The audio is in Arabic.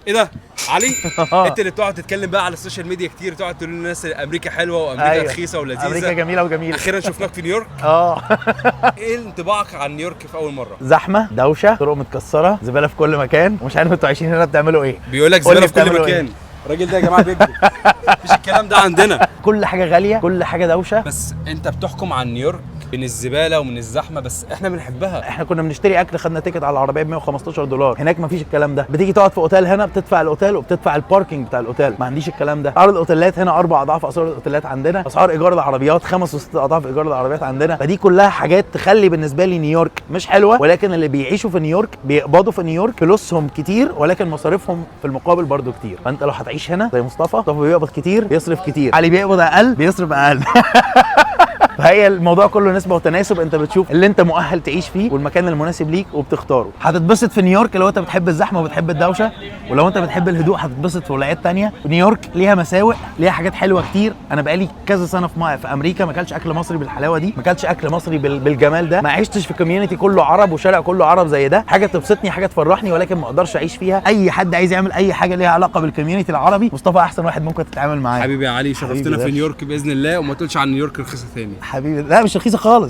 ايه ده علي؟ انت اللي بتقعد تتكلم بقى على السوشيال ميديا كتير، تقعد تقول للناس امريكا حلوه وامريكا أيوة. رخيصه ولذيذه، امريكا جميله وجميله. اخيرا شفناك في نيويورك. ايه انطباعك عن نيويورك في اول مره؟ زحمه، دوشه، طرق متكسره، زباله في كل مكان، ومش عارف انتوا عايشين هنا بتعملوا ايه. بيقول لك زباله في كل مكان. الراجل ده يا جماعه بيكذب، مفيش الكلام ده عندنا. كل حاجه غاليه، كل حاجه دوشه. بس انت بتحكم عن نيويورك من الزباله ومن الزحمه، بس احنا بنحبها. احنا كنا بنشتري اكل، خدنا تيكت على العربيه ب $115. هناك مفيش الكلام ده. بتيجي تقعد في اوتيل هنا بتدفع الاوتيل وبتدفع الباركينج بتاع الاوتيل، ما عنديش الكلام ده. اسعار الاوتيلات هنا 4 اضعاف اسعار الاوتيلات عندنا، اسعار ايجار العربيات 5 و6 اضعاف ايجار العربيات عندنا. فدي كلها حاجات تخلي بالنسبه لي نيويورك مش حلوه، ولكن اللي بيعيشوا في نيويورك بيقبضوا في نيويورك فلوسهم كتير، ولكن مصاريفهم في المقابل برضو كتير. فانت لو هتعيش هنا زي مصطفى بيقبض كتير بيصرف كتير، علي بيقبض اقل بيصرف اقل. فهي الموضوع كله نسبه وتناسب، انت بتشوف اللي انت مؤهل تعيش فيه والمكان المناسب ليك وبتختاره. هتتبسط في نيويورك لو انت بتحب الزحمه وبتحب الدوشه، ولو انت بتحب الهدوء هتتبسط في ولايات تانية. نيويورك ليها مساوئ، ليها حاجات حلوه كتير. انا بقالي كذا سنه في امريكا ما اكلتش اكل مصري بالحلاوه دي، ما اكلتش اكل مصري بالجمال ده، ما عشتش في كوميونتي كله عرب وشارع كله عرب زي ده. حاجه تبسطني، حاجه تفرحني، ولكن ما اقدرش اعيش فيها. اي حد عايز يعمل اي حاجه ليها علاقه بالكوميونتي العربي، مصطفى احسن واحد ممكن تتعامل معاه. حبيبي يا علي، شرفتنا في نيويورك باذن الله، وما تقولش عن نيويورك رخيصه تاني. حبيبي لا مش رخيصه خالص.